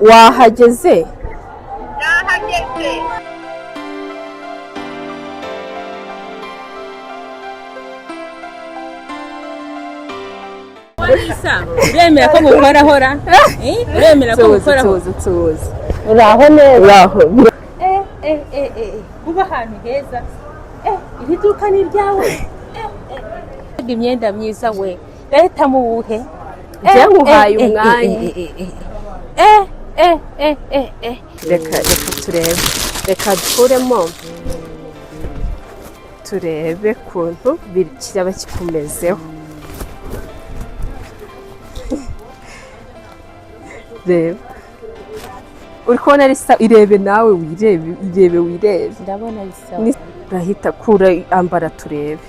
wahageze nahageze uremera ko mukorahora uremera ko mukorahora tuzi uraho neza uraho kuba ahantu heza iri duka ni ryawe imyenda myiza we leta mu buhe njye nkuhaye umwanya reka reka dukuremo turebe kuntu kiraba kikumezeho reba uri kubona risa irebe nawe wirebe ndabona bisa urahita kura ambara turebe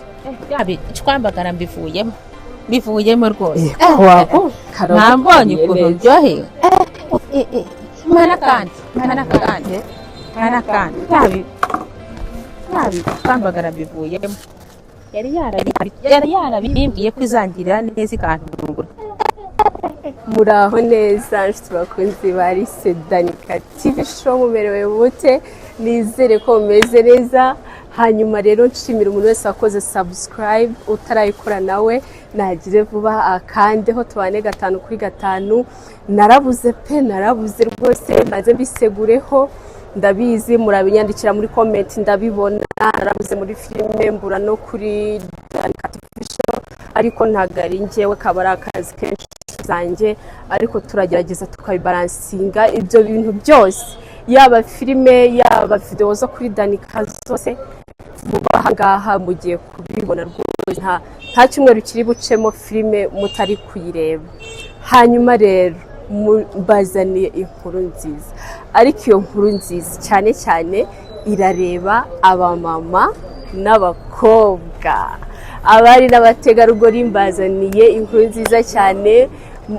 twambagara mbivuyemo rwose wabo nambonye ukuntu uryohewe mana kandi twambagara mbivuyemo yari yarabimbwiye ko izangirira neza ikantungura muraho neza nshuti bakunzi bari Danica TV show mumerewe bute nizere ko mumeze neza hanyuma rero nshimira umuntu wese wakoze subscribe utarayikora nawe nagire vuba akandeho tubane 5 kuri 5 narabuze rwose maze bisegureho ndabizi murabinyandikira muri comment ndabibona narabuze muri filime mbura no kuri Danica TV show ariko ntagari njyewe kabara akazi kenshi zanjye ariko turagerageza tukabibalansinga ibyo bintu byose yaba filime yaba video zo kuri Danica zose vuba ngaha mugiye kubibona rwose nta cyumweru kiri bucemo filime mutari kuyireba hanyuma rero mbazaniye inkuru nziza ariko iyo nkuru nziza cyane irareba abamama n'abakobwa abari n'abategarugori mbazaniye inkuru nziza cyane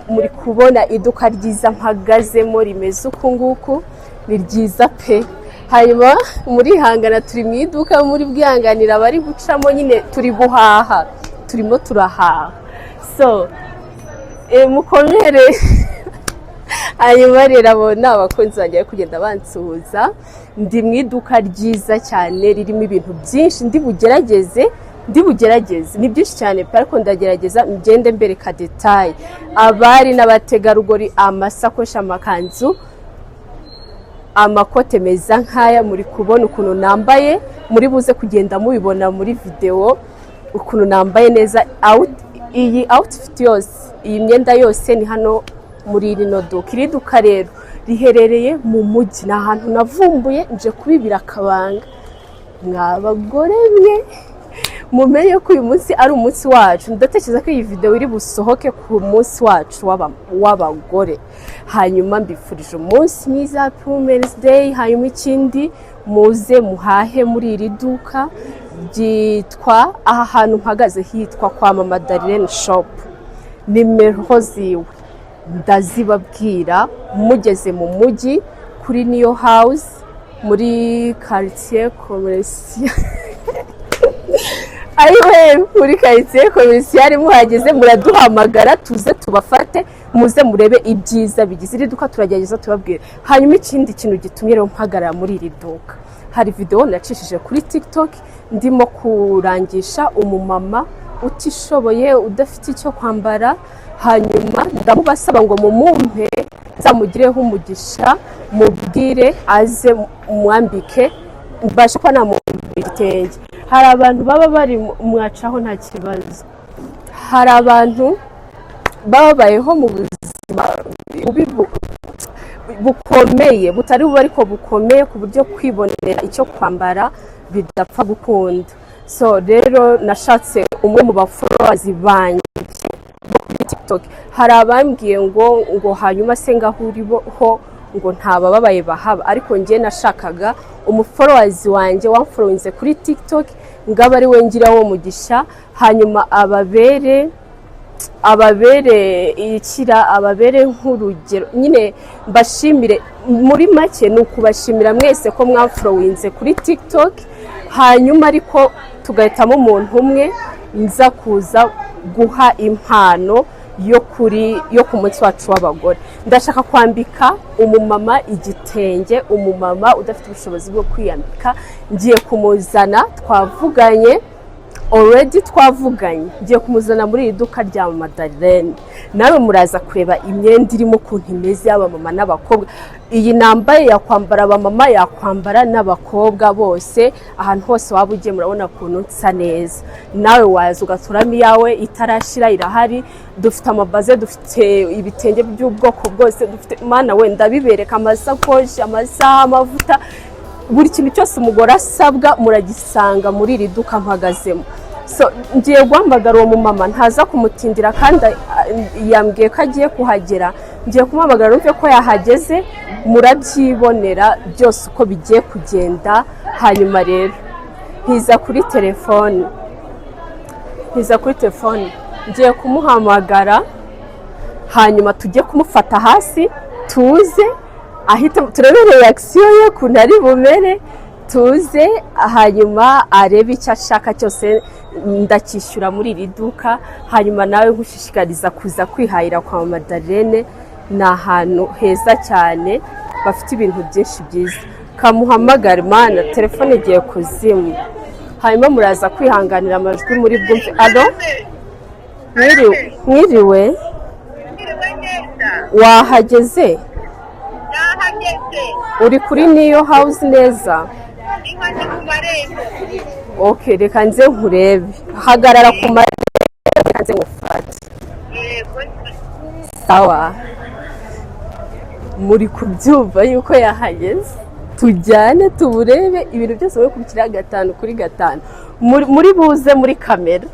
muri kubona iduka ryiza mpagazemo rimeze uku nguku ni ryiza pe hanyuma muri hangana turi mu iduka muri bwihanganira bari gucamo nyine turi guhaha turimo turahaha so mukomere hanyuma rero abo ni abakunzi banjye kugenda bansuhuza ndi mu iduka ryiza cyane ririmo ibintu byinshi ndi bugerageze ni byinshi cyane ariko ndagerageza ngende mbereka detail abari n'abategarugori amasakoshi amakanzu amakote meza nkaya muri kubona ukuntu nambaye muri buze kugenda mubibona muri video ukuntu nambaye neza iyi outfit yose iyi myenda yose ni hano muri rino duka iri duka rero riherereye mu mujyi na ahantu navumbuye nje kubibira akabanga mwabagore mwe mumenye ko uyu munsi ari umunsi wacu ndatekereza ko iyi video iri busohoke ku munsi wacu w'abagore hanyuma mbifurije umunsi mwiza happy women's day hanyuma ikindi muze muhahe muri iri duka byitwa aha hantu mpagaze hitwa kwa mama Darlene shop nimero ziwe ndazibabwira mugeze mu mujyi kuri niyo house muri quartier commercial ayiwe muri quartier commercial muhageze muraduhamagara tuze tubafate muze murebe ibyiza bigize iri duka turagerageza tubabwira hanyuma ikindi kintu gitumye rero mpagarara muri iri duka hari video nacishije kuri TikTok ndimo kurangisha umumama utishoboye udafite icyo kwambara hanyuma ndamubasaba ngo mumumpe zamugireho umugisha mubwire aze mwambike mbashe ko namubitenge hari abantu baba bari mwacaho nta kibazo hari abantu babayeho mu buzima bukomeye butari bube ariko bukomeye ku buryo kwibonera icyo kwambara bidapfa gukunda so rero nashatse umwe mu bafollowers banjye kuri TikTok hari abambwiye ngo hanyuma se ngahuriho ngo ntabababaye bahaba ariko ngiye nashakaga umufollowers wanjye wamfollowinze kuri TikTok ngaba ari we ngiraho mugisha hanyuma ababere nk'urugero nyine mbashimire muri make ni ukubashimira mwese ko mwamfollowinze kuri TikTok hanyuma ariko tugahitamo umuntu umwe nza kuza guha impano yo ku munsi wacu w'abagore. Ndashaka kwambika umumama igitenge, umumama udafite ubushobozi bwo kwiyambika. Ngiye kumuzana, twavuganye already, ngiye kumuzana muri iri duka rya mama Darlene. Nawe muraza kureba imyenda irimo ukuntu imeze y'abamama n'abakobwa. Iyi nambaye yakwambara abamama, yakwambara n'abakobwa bose. Ahantu hose waba ugiye murabona ukuntu nsa neza. Nawe waza ugaturamo iyawe itarashira, irahari. Dufite amabaze, dufite ibitenge by'ubwoko bwose, dufite mana we ndabibereka, amasakoshi, amasaha, amavuta, buri kintu cyose umugore asabwa muragisanga muri iri duka mpagazemo. So ngiye guhamagara uwo mumama, ntaza kumutindira kandi yambwiye ko agiye kuhagera. Ngiye kumuhamagara numve ko yahageze, murabyibonera byose uko bigiye kugenda. Hanyuma rero ntiza kuri telefone, ngiye kumuhamagara, hanyuma tujye kumufata hasi, tuze ahita turebe reaction ye kuntu ari bumere, tuze hanyuma arebe icyo ashaka cyose ndakishyura muri iri duka. Hanyuma nawe nkushishikariza kuza kwihahira kwa mama Darlene. Ni ahantu heza cyane, bafite ibintu byinshi byiza. Kamuhamagara mana, telefone igiye kuzimu. Hanyuma muraza kwihanganira amajwi muri bwumve. Alo, mwiriwe, wahageze? Uri kuri niyo house neza? Okay, reka nze nkurebe. Hagarara ku marembo, reka nze ngufate. Sawa. Muri kubyumva yuko yahageze? Tujyane tuburebe ibintu byose byo kubikira 5 kuri 5. Muri buze muri kamera.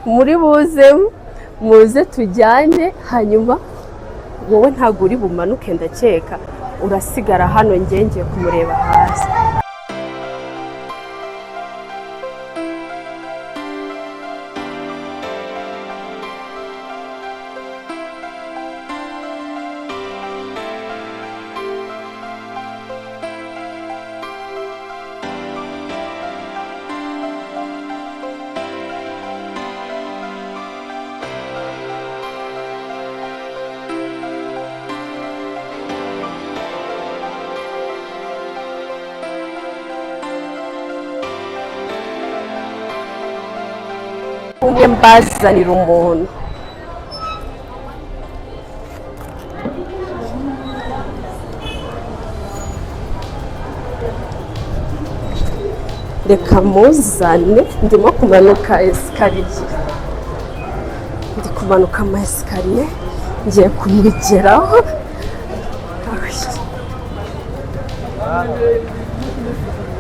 Muri buze muze tujyane, hanyuma wowe ntago uri bumanuke, ndakeka urasigara hano ngiye kumureba hasi. Umwe mbazanira umuntu. Reka muzane, ndimo kumanuka esikariye. Ndi kumanuka ama esikariye, ngiye kumwigeraho.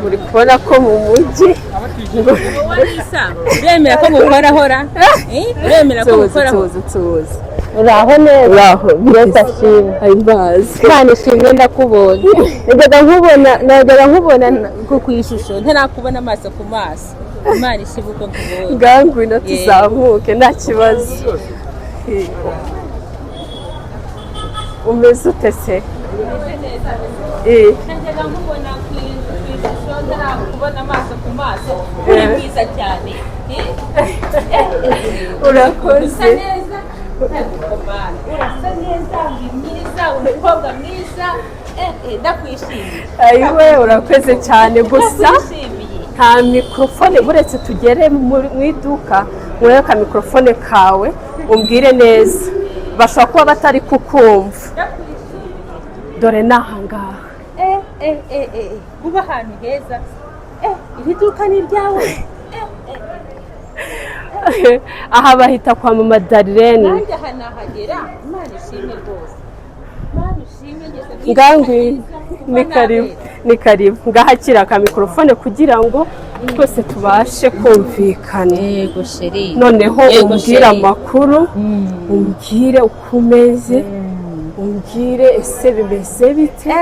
Muri kubona ko mu mujyi uremera ko mukora uremera ko mukora tuzi. uraho neza? Uraho, birashimye. Imbazi. Kandi shimwe ndakubonye. Najyaga nkubona ku ishusho, ntarakubona amaso ku maso. Imana ishibuko nkubonye. Ngangwino tuzamuke nta kibazo. Umeze ute se? Najyaga nkubona ku ishusho, ntarakubona amaso ku maso. Uri mwiza cyane. Urakoze. Urasa neza, uri mwiza, umukobwa mwiza. Ndakwishimiye. Ayiwe, urakoze cyane. Gusa nta mikrofone, buretse tugere mu iduka mureka mikrofone kawe umbwire neza, bashobora kuba batari kukumva. Dore nahangaha kuba ahantu heza. Iri duka ni ryawe? Aha bahita kwa mama Darlene. Nanjye aha nahagera. Imana ishimwe rwose. Imana ishimwe ngeze. Ngangwi ni karibu ngahakira ka mikrofone kugira ngo twese tubashe kumvikana. Yego sheri. Noneho umbwire amakuru, umbwire uko umeze, umbwire ese bimeze bite.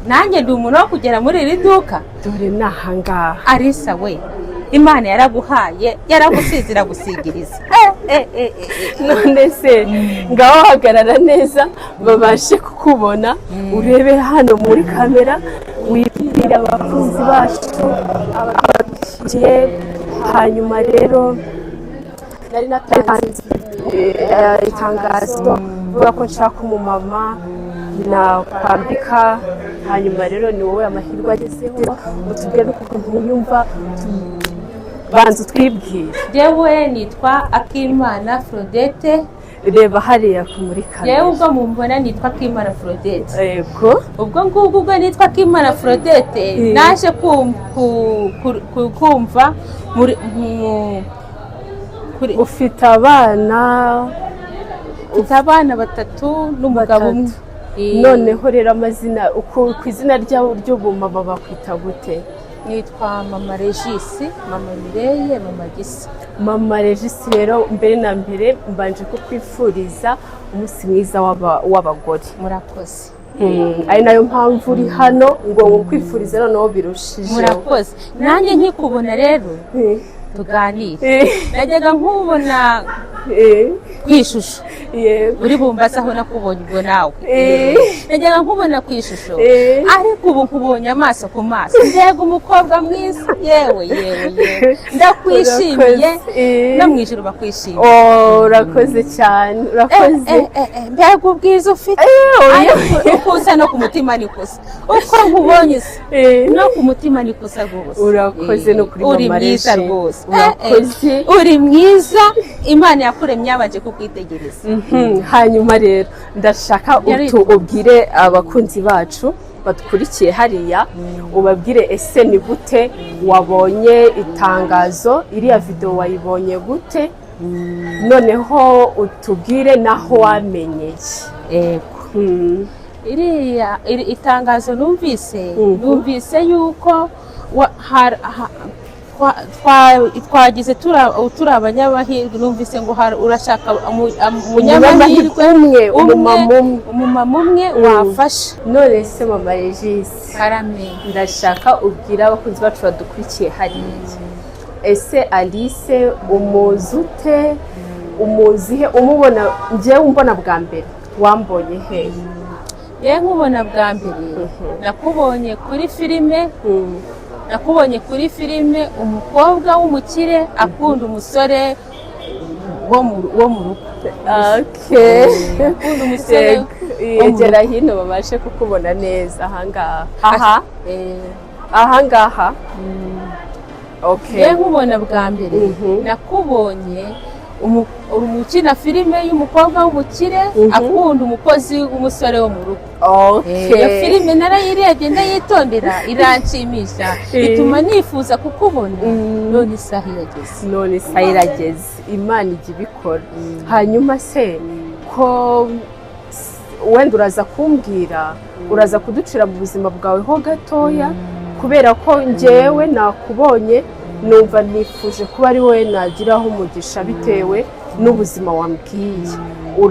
Nanjye ndi umuntu wo kugera muri iri duka. Dore nahangaha. Arisa we, Imana yaraguhaye, yaragusize iragusigiriza. None se ngaho hagarara neza babashe kukubona, urebe hano muri kamera, wibwire abakunzi bacu abakiriye. Hanyuma rero nari natanze itangazo vuga ko nshaka umumama nakwambika, hanyuma rero ni wowe amahirwe agezeho utubwire ukuntu wiyumva, banza utwibwire. Jewe nitwa Akimana Frodete. Reba hariya muri kamera. Yewe ubwo mumbona nitwa Akimana Frodete. Yego. Ubwo ngubwo nitwa Akimana Frodete naje kumva ufite abana batatu n'umugabo umwe. Noneho rero amazina ku izina ry'ubumama bakwita gute? Nitwa Mama Regisi, Mama Mireye, Mama Gisa. Mama Regisi rero mbere na mbere mbanje kukwifuriza umunsi mwiza w'abagore. Murakoze. Ari nayo mpamvu uri hano ngo kwifuriza noneho birushije. Murakoze. Nanjye nkikubona rero tuganire. Najyaga nkubona kwishusho. Uri Bumbasa aho nakubonye ubwo nawe. Najyaga nkubona kwishusho. Ariko ubu nkubonye amaso ku maso. Mbega umukobwa mwiza. Yewe. Ndakwishimiye. No mwijuru bakwishimiye. Urakoze cyane. Urakoze. Mbega ubwiza ufite. Ukusa no ku mutima nikusa. Uko nkubonye no ku mutima nikusa rwose. Urakoze no kuri Mama mwiza rwose. Urakoze. Uri mwiza. Imana yakuremye yabanje kukwitegereza. Hanyuma rero ndashaka ubwire abakunzi bacu badukurikiye hariya, ubabwire ese ni gute wabonye itangazo, iriya video wayibonye gute, noneho utubwire naho wamenye. Iriya itangazo numvise yuko twagize turi abanyamahirwe. Numvise ngo urashaka umunyamahirwe umumama umwe wafasha. None se Mama Regisi, ndashaka ubwira abakunzi bacu badukurikiye hariya, ese Alice umuzute, umuzihe, umubona njyewe umbona bwa mbere wambonye hehe? Nkubona bwa mbere nakubonye kuri filime. Nakubonye kuri filime umukobwa w'umukire akunda umusore wo mu rugo. Akunda umusore. Yegera hino babashe kukubona neza ahangaha. Ahangaha. Nkubona bwa mbere nakubonye umukina filime y'umukobwa w'umukire akunda umukozi w'umusore wo mu rugo. Iyo filime narayirebye ndayitondera iranshimisha, ituma nifuza kukubona. None isaha irageze. Imana ijya ibikora. Hanyuma se ko wenda uraza kumbwira, uraza kuducira mu buzima bwawe ho gatoya, kubera ko njyewe nakubonye numva nifuje kuba ari wowe nagiraho umugisha bitewe n'ubuzima wambwiye.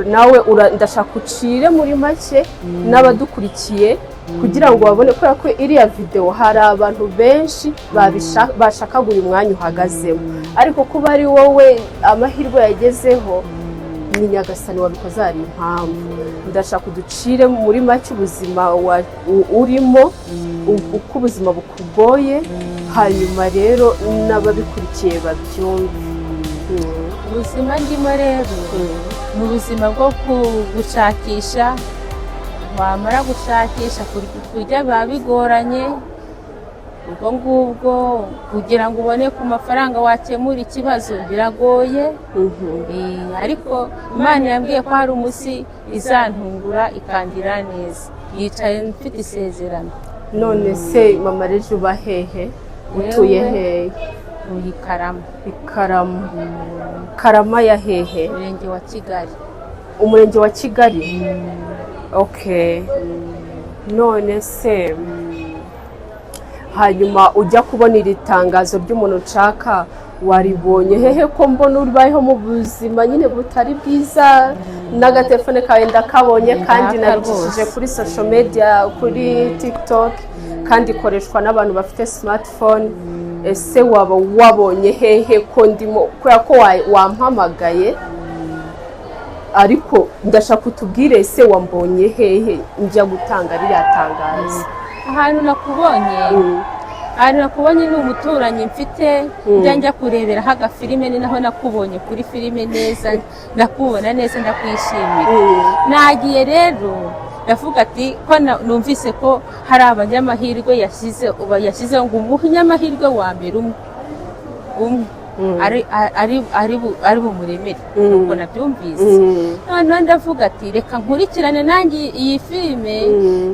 Nawe ndashaka ucire muri make n'abadukurikiye kugira ngo babone ko iriya video hari abantu benshi bashakaga uyu mwanya uhagazemo, ariko kuba ari wowe amahirwe yagezeho ni Nyagasani wabikoze ari impamvu. Ndashaka uducire muri make ubuzima urimo, uko ubuzima bukugoye, hanyuma rero n'ababikurikiye babyumve. Ubuzima ndimo rero ni ubuzima bwo gushakisha. Wamara gushakisha kurya biba bigoranye. Ubwo ngubwo kugira ngo ubone ku mafaranga wakemura ikibazo biragoye. Ariko Imana yambwiye ko hari umunsi izantungura ikandira neza. Yicaye mfite isezerano. None se Mama Regisi uba hehe? Utuye hehe? Uyi Karama. Karama ya hehe? Umurenge wa Kigali. Umurenge wa Kigali. None se hanyuma ujya kubona iri tangazo ry'umuntu nshaka waribonye hehe? Ko mbona uribayeho mu buzima nyine butari bwiza, n'agatelefone kawe ndakabonye kandi nabicishije kuri social media, kuri TikTok, kandi ikoreshwa n'abantu bafite smartphone. Ese waba wabonye hehe ko ndimo, kubera ko wampamagaye, ariko ndashaka utubwire ese wambonye hehe njya gutanga ririya tangazo? Ahantu nakubonye ari nakubonye ni umuturanyi mfite njya kureberaho agafilime, ni naho nakubonye kuri filime neza, ndakubona neza ndakwishimira. Nagiye rero ndavuga ati ko numvise ko hari abanyamahirwe yashyize ngo umunyamahirwe wa mbere umwe ari bumuremere, nuko nabyumvise. Noneho ndavuga ati reka nkurikirane nanjye iyi filime,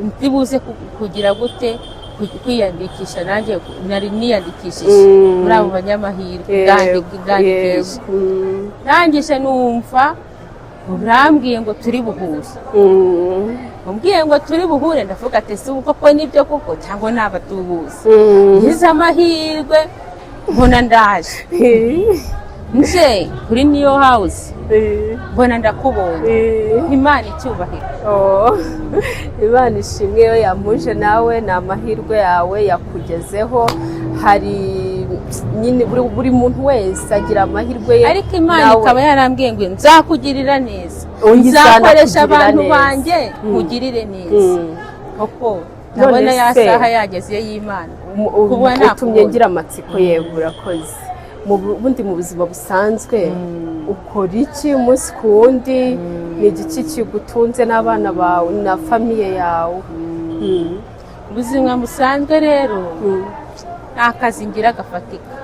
ndibuze kugira gute kwiyandikisha. Nanjye nari niyandikishije muri abo banyamahirwe, ndandikisha ndangije numva urambwiye ngo turi buhure. umbwiye ngo turi buhure, ndavuga ati si uko ko nibyo koko cyangwa naba tubuze. Ngize amahirwe mbona ndaje nje kuri New House, mbona ndakubonye. Imana icyubahiro. Imana ishimwe yo yamuje nawe, ni amahirwe yawe yakugezeho. Hari nyine buri muntu wese agira amahirwe ye, ariko Imana ikaba yarambwiye ngo nzakugirira neza, nzakoresha abantu banjye nkugirire neza. Koko ndabona ya saha yageze y'Imana. Utumye ngira amatsiko yewe, urakoze. Bundi mu buzima busanzwe ukora iki umunsi ku wundi? Ni igiki kigutunze n'abana bawe na famiye yawe? Ubuzima busanzwe rero nta kazi ngira gafatika,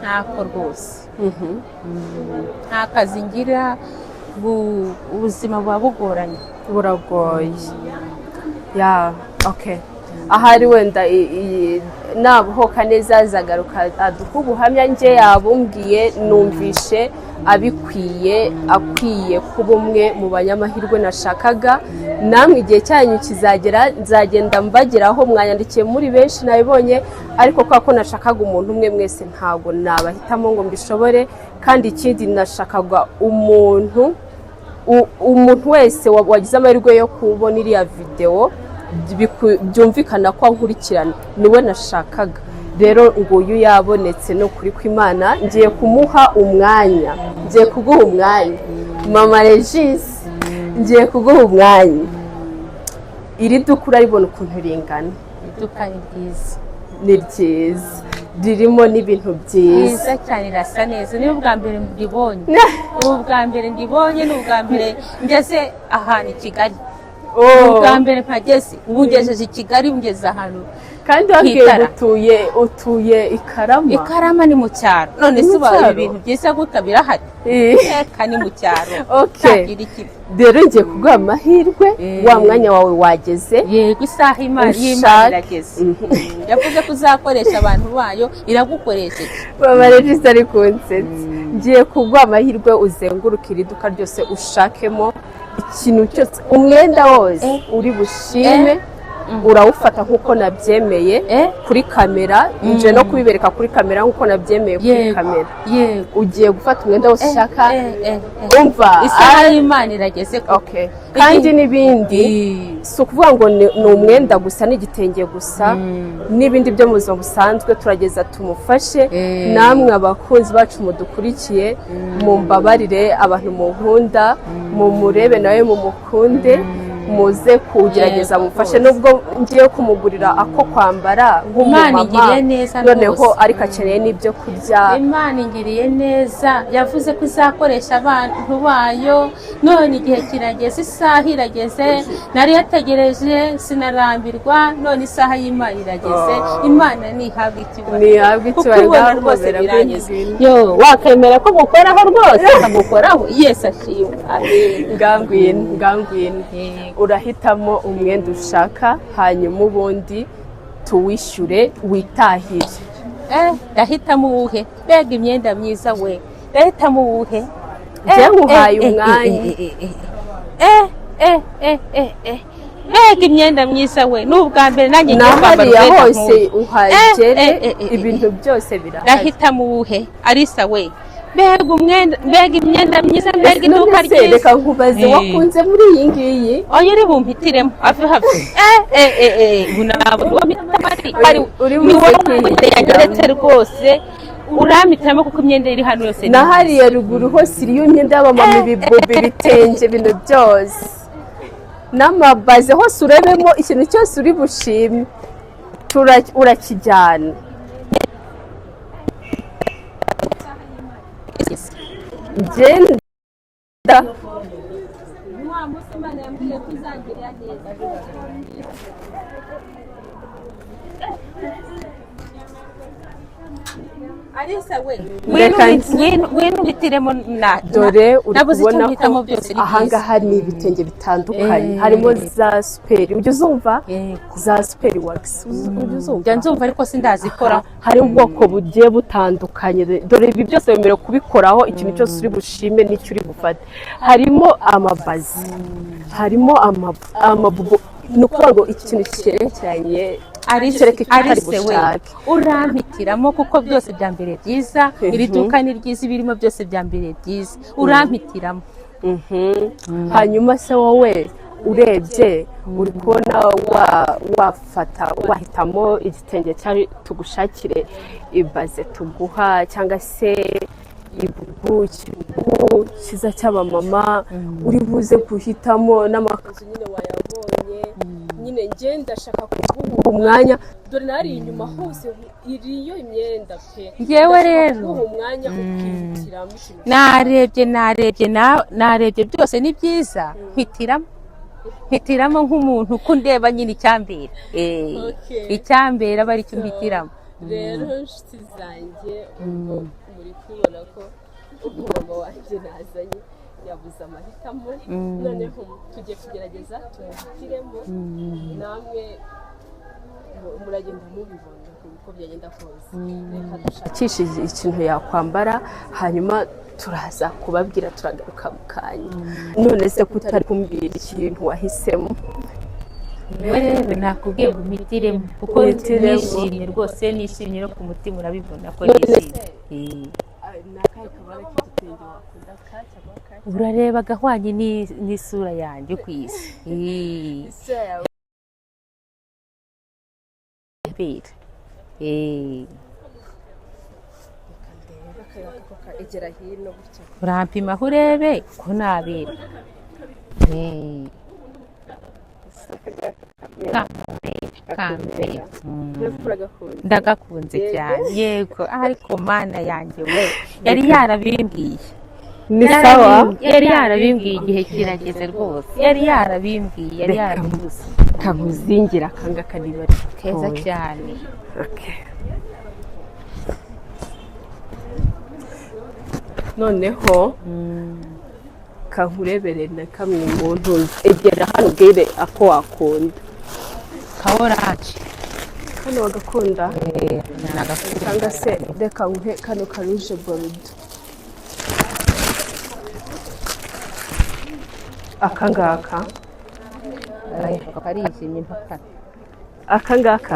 ntako rwose. Nta kazi ngira, ubuzima buba bugoranye, buragoye. Okay. Ahari wenda nabuhoka neza azagaruka aduha ubuhamya nge yabumbwiye, numvishe akwiye kuba umwe mu banyamahirwe nashakaga. Namwe igihe cyanyu kizagera, nzagenda mbageraho. Mwanyandikiye muri benshi nabibonye, ariko kwa ko nashakaga umuntu umwe, mwese ntabwo nabahitamo ngo mbishobore. Kandi ikindi nashakaga umuntu wese wagize amahirwe yo kubona iriya video, byumvikana ko ankurikirana, niwe nashakaga. Rero nguyu yabonetse, no kuri kw'Imana ngiye kumuha umwanya, ngiye kuguha umwanya. Mama Regis, ngiye kuguha umwanya. Iri duka uraribona ukuntu ringana? Iduka ni ryiza, ni ryiza, ririmo n'ibintu byiza cyane, rasa neza. Ni ubwa mbere ndibonye, ubwa mbere ndibonye, ni ubwa mbere ngeze ahantu i Kigali. Ubwa mbere mpageze, ubu ngejeje i Kigali, ngeze ahantu. Kandi wagiye utuye Ikarama? Ikarama ni mu cyaro. None se uba ibintu byiza gutya birahari? Eka ni mu cyaro. Rero ngiye kuguha amahirwe, wa mwanya wawe wageze. Yego, isaha y'Imana irageze. Yavuze ko uzakoresha abantu bayo, iragukoresheje. Mama Regis ari kunsetsa. Ngiye kuguha amahirwe, uzenguruka iri duka ryose ushakemo ikintu cyose, umwenda wose uri bushime, urawufata nkuko nabyemeye kuri kamera. Nje no kubibereka kuri kamera nkuko nabyemeye kuri kamera. Ugiye gufata umwenda wose ushaka, umva isaha y'Imana irageze. Okay. Kandi n'ibindi, si ukuvuga ngo ni umwenda gusa, n'igitenge gusa, n'ibindi byo mu buzima busanzwe turageza tumufashe. Namwe abakunzi bacu mudukurikiye, mumbabarire, abantu munkunda, mumurebe nawe mumukunde, muze kugerageza mufashe. Nubwo ngiye kumugurira ako kwambara nk'umumama, noneho ariko akeneye n'ibyo kurya. Imana ingiriye neza, yavuze ko izakoresha abantu bayo. None igihe kirageze, isaha irageze, nari yategereje sinarambirwa. None isaha y'Imana irageze. Imana nihabwe icyubahiro, kuko ubona rwose birageze. Wakemera ko mukoraho rwose, akamukoraho. Yesu ashimwe. Ngangwine. Urahitamo umwenda ushaka, hanyuma ubundi tuwishyure witahire. Ndahitamo uwuhe? Mbega imyenda myiza we, ndahitamo uwuhe? Njye nguhaye umwanya. Mbega imyenda myiza we, n'ubwa mbere nanjye ngiye kwambara umwenda hose uhagere, ibintu byose birahari. Ndahitamo uwuhe? Arisa we, mbega imyenda myiza, mbega iduka ryiza. Reka nkubaze, wakunze muri iyi ngiyi? Oya, uri bumpitiremo hafi. Ni wowe yageretse rwose, urampitamo kuko imyenda iri hano yose. Na hariya ruguru hose iriyo imyenda y'abamama, ibibubi, ibitenge, ibintu byose, n'amabaze hose urebemo ikintu cyose uri bushime urakijyana. ngenda wa munsi Imana yambwiye ko izangirira neza. Arisa we wenu bitiremo na dore uri kubona ko ahangaha ni ibitenge bitandukanye harimo za superi ujya uzumva za superi wax ujya nzumva ariko sindazikora hari ubwoko bugiye butandukanye dore ibi byose wemerewe kubikoraho ikintu cyose uri bushime n'icyo uri bufate harimo amabazi harimo amabubu ni ukuvuga ngo ikintu cyerekeranye arise we urampitiramo kuko byose bya mbere byiza iri duka ni ryiza ibirimo byose bya mbere byiza urampitiramo. hanyuma se wowe urebye uri kubona wahitamo igitenge cyari tugushakire ibaze tuguha cyangwa se ibubu cyiza cy'abamama uri buze guhitamo n'amakazu nyine wayabonye nyine ngenda ndashaka kuguha umwanya dore nari inyuma hose iriyo imyenda pe yewe rero umwanya ukihitiramo narebye byose ni byiza mpitiramo nk'umuntu uko ndeba nyine icyambera aba ari cyo mpitiramo. rero inshuti zanjye muri kubona ko umugabo wanjye nazanye yabuze amahitamo noneho tugiye kugerageza tuyahitiremo namwe muragenda mubibona uko byagenda kose reka dushakishe ikintu yakwambara hanyuma turaza kubabwira turagaruka mu kanya none se kutari kumbwira ikintu wahisemo rero nakubwiye ngo mpitiremo kuko nishimye rwose nishimye no ku mutima urabibona ko nishimye. urareba agahwanye n'isura yanjye ku isi urampima aho urebe ko nabera ndagakunze cyane yego ariko mana yanjye we yari yarabimbwiye ni sawa yari yarabimbwiye igihe kirageze rwose yari yarabimbwiye yari yarabivuze kamuzingira akanga kanibari keza cyane. noneho kankurebere na kamwe mu ntuzi egera hano ubwire ako wakunda ka oranje kano wagakunda cyangwa se reka nguhe kano karuje borudo akangaka karijimye mpaka akangaka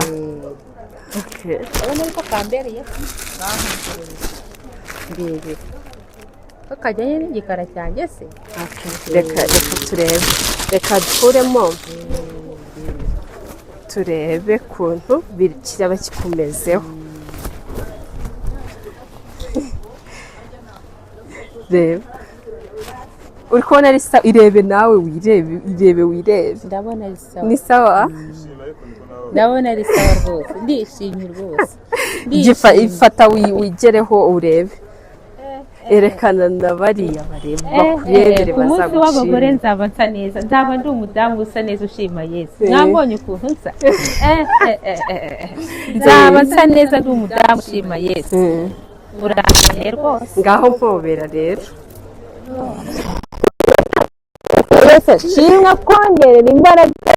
urabona ko kambereye mbere kakajyanye n'igikara cyanjye se reka turebe reka dukuremo turebe kuntu kiraba kikumezeho reba uri kubona ari sawa irebe nawe wirebe ndabona ari sawa ni sawa ndabona ari sawa rwose ndishimye rwose ifata wigereho urebe erekana na bariya bareba bakurebere bazagushima ku munsi w'abagore nzaba nsa neza nzaba ndi umudamu usa neza ushima Yesu mwambonye ukuntu nsa nzaba nsa neza ndi umudamu ushima Yesu urangane rwose ngaho mpobera rero Yesu shimwa kongerera imbaraga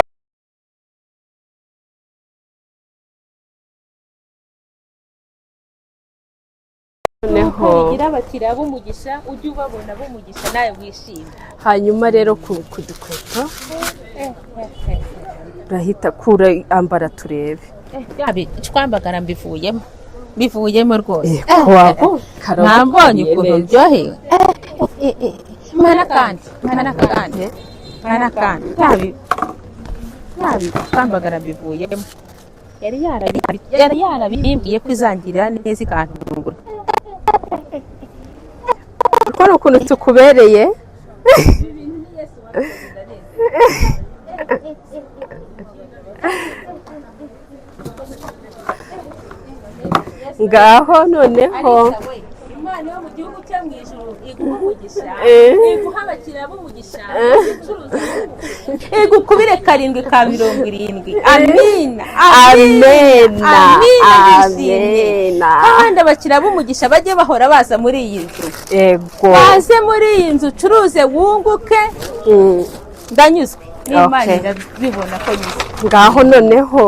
noneho bigira abakiriya b'umugisha ujye ubabona b'umugisha nawe wishime. hanyuma rero ku dukweto urahita kura ambara turebe twambagara mbivuyemo rwose ntambonye ukuntu ryohewe mana kandi twambagara mbivuyemo yari yarabimbwiye ko izangirira neza ikantungura urabona ukuntu tukubereye ngaho noneho Imana yo mu gihugu cyo mu ijuru iguha b'umugisha iguha abakiriya b'umugisha icuruza igukubire 7 ka 70. Amina amina amina. Kandi abakiriya b'umugisha bajye bahora baza muri iyi nzu. Yego baze muri iyi nzu ucuruze wunguke. Ndanyuzwe n'Imana irabibona ko nyuzwe. Ngaho noneho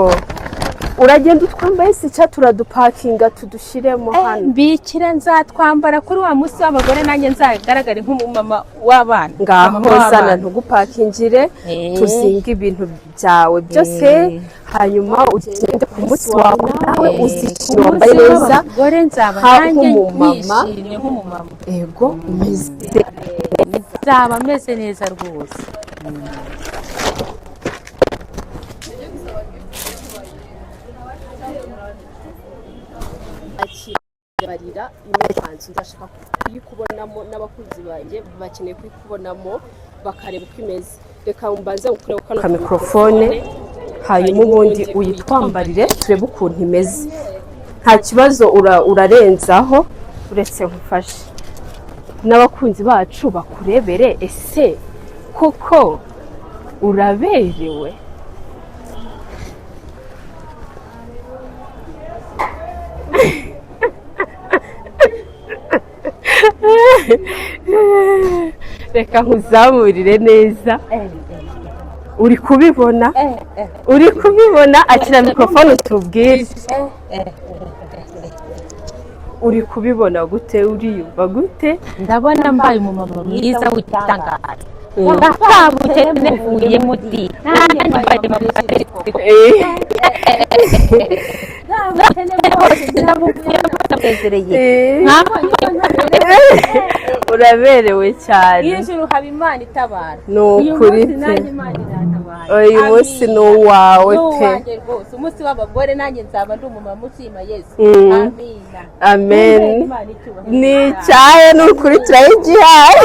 uragenda utwambaye se cya turadupakinga tudushiremo hano. Mbikira nzatwambara kuri wa munsi w'abagore nanjye nzagaragara nk'umumama w'abana. Ngaho zana ntugupakingire tuzinga ibintu byawe byose hanyuma ugende ku munsi wawe nawe uzishira wambaye neza. Gore nzaba nanjye nishimye nk'umumama. Yego umeze nzaba meze neza rwose. barira imekanzu ndashaka kuyikubonamo n'abakunzi banjye bakeneye kuyikubonamo bakareba uko imeze. Reka mbanze gukureba kano mikrofone hanyuma ubundi uyitwambarire turebe ukuntu imeze. Nta kibazo urarenzaho uretse gufasha n'abakunzi bacu bakurebere ese kuko uraberewe. Reka nkuzamurire neza. Uri kubibona? Uri kubibona? Akira mikrofone tubwire. Uri kubibona gute? Uriyumva gute? Ndabona mbaye umumama mwiza w'itangaza. Ndakabute nevuye muti. Nanjye mbaye mabukate. Uraberewe cyane. Ijuru haba Imana itabara. Nukuri uyu munsi ni uwawe pe. Umunsi w'abagore nanjye nzaba ndi umumama ushima Yesu. Amina. Amen. Ni cyaye nukuri turayigihaye.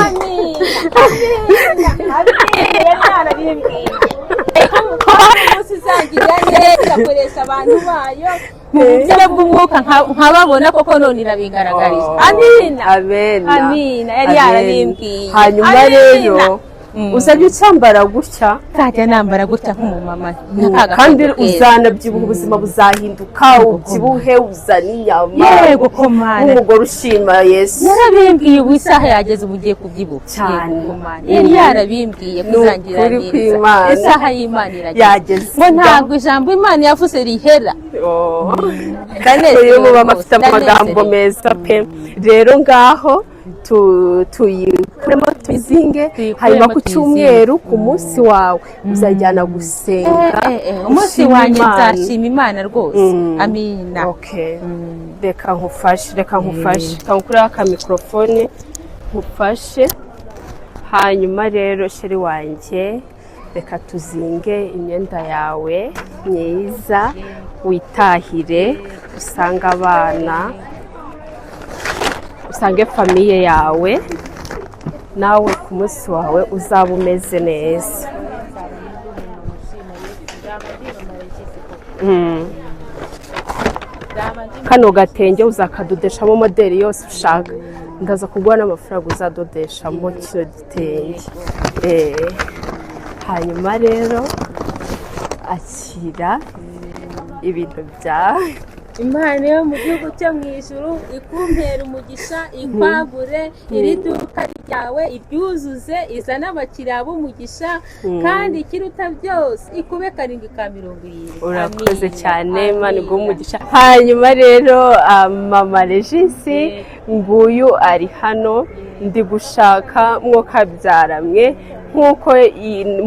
Akoresha abantu bayo mu buryo bw'umwuka nkababona koko none irabingaragarije. Amina amen amina. Yari yarabimbwiye. Hanyuma rero uzajya ucyambara gutya. Nzajya nambara gutya nk'umumama kandi uzanabyibuha ubuzima buzahinduka ubyibuhe uzana inyama. Yego komana umugore ushima Yesu. Yarabimbwiye ubu isaha yageze ubugiye kubyibuha cyane. Yari yarabimbwiye kuzangira neza. Isaha y'Imana irageze. Ngo ntabwo ijambo Imana yavuze rihera. Uyu mubama afite amagambo meza pe. Rero ngaho tuyikuremo tuzinge hanyuma ku cyumweru ku munsi wawe uzajyana gusenga. Umunsi wanjye nzashima Imana rwose. Amina. Okay. Reka nkufashe kankurira aka mikrofone nkufashe hanyuma rero sheri wanjye reka tuzinge imyenda yawe myiza witahire usanga abana usange famiye yawe nawe ku munsi wawe uzaba umeze neza. Kano gatenge uzakadodeshamo modeli yose ushaka. Ndaza kuguha n'amafaranga uzadodeshamo kino gitenge. Hanyuma rero akira ibintu byawe. Imana yo mu gihugu cyo mu ijuru ikumpera umugisha ikwagure iri duka ryawe iryuzuze izana abakiriya b'umugisha kandi ikiruta byose ikube 7 ka 70. Urakoze cyane Imana iguhe umugisha. Hanyuma rero mama Regisi nguyu ari hano ndi gushaka mwokabyaramwe nkuko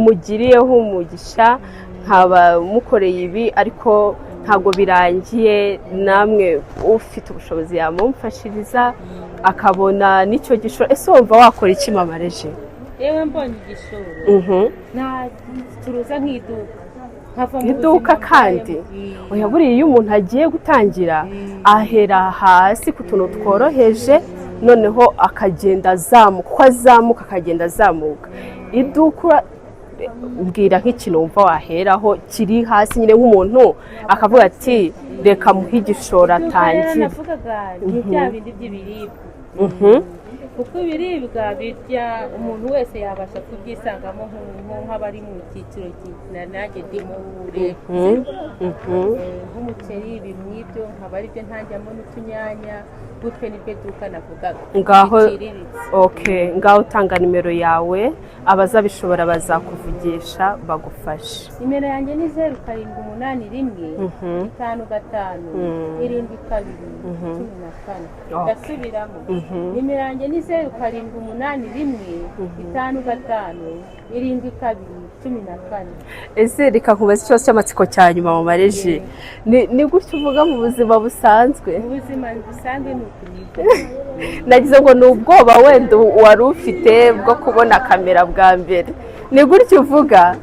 mugiriyeho umugisha nkaba mukoreye ibi ariko ntago birangiye namwe ufite ubushobozi yamumfashiriza akabona nicyo gishoro. Ese wumva wakora iki mama Reje? Yewe mbonye igishoro turuza nk'iduka kandi oya buriya iyo umuntu agiye gutangira ahera hasi ku tuntu tworoheje noneho akagenda azamuka akagenda azamuka. Iduka mbwira nk'ikintu wumva waheraho kiri hasi nyine nk'umuntu akavuga ati reka muhe igishoro atangire. Navugaga ni bya bindi by'ibiribwa kuko ibiribwa birya umuntu wese yabasha kubyisangamo nk'abari mu cyiciro nanjye ndimo nk'umuceri ibintu nk'ibyo nkaba aribyo ntanjyamo n'utunyanya gutwe nibyo duka navugaga ngaho utanga nimero yawe abazabishobora bazakuvugisha bagufasha. Nimero yanjye ni 0781557214. Ndasubiramo, nimero yanjye ni 0781557214. Ese reka nkubaze ikibazo cy'amatsiko cya nyuma mu mareji, ni gutyo uvuga mu buzima busanzwe? Mu buzima busanzwe ni ukuniga. Nagize ngo ni ubwoba wenda wari ufite bwo kubona kamera bwa mbere, ni gutyo uvuga?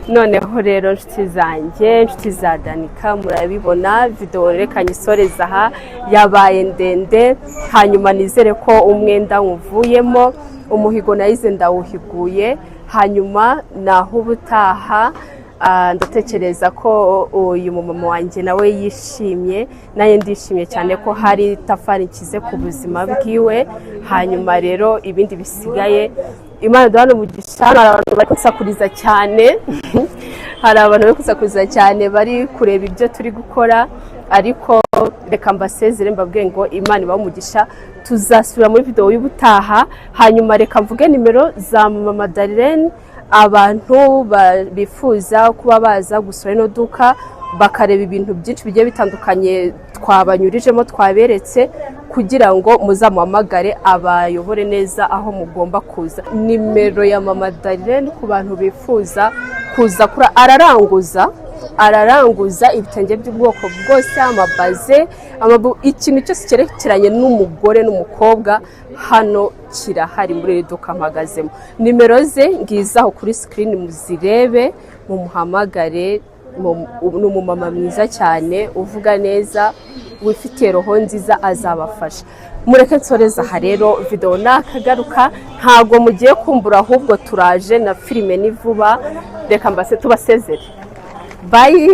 Noneho rero inshuti zanjye, inshuti za Danica, murabibona video reka nyisoreza aha yabaye ndende, hanyuma nizere ko umwenda nkuvuyemo, umuhigo nayize ndawuhiguye, hanyuma naho ubutaha ndatekereza ko uyu mumama wanjye nawe yishimye, naye ndishimye cyane ko hari tafari nkize ku buzima bwiwe. Hanyuma rero ibindi bisigaye Imana duhana umugisha. Hari abantu bari kusakuriza cyane hari abantu bari kusakuriza cyane bari kureba ibyo turi gukora, ariko reka mbasezere mbabwiye ngo Imana ibahe umugisha. Tuzasubira muri video y'ubutaha, hanyuma reka mvuge nimero za mama Darlene abantu bifuza kuba baza gusura ino duka bakareba ibintu byinshi bigiye bitandukanye twabanyurijemo twaberetse, kugira ngo muzamuhamagare abayobore neza aho mugomba kuza. Nimero ya mama Darlene ku bantu bifuza kuza kura, araranguza ibitenge by'ubwoko bwose, amabaze, ikintu cyose cyerekeranye n'umugore n'umukobwa hano kirahari muri iri duka mpagazemo. Nimero ze ngizaho kuri screen muzirebe, mumuhamagare. Ni umumama mwiza cyane uvuga neza, wifitiye roho nziza, azabafasha. Mureke nsoreza aha rero video nakagaruka, ntago mugiye kumbura, ahubwo turaje na filime ni vuba. Reka mbase tubasezere, bye.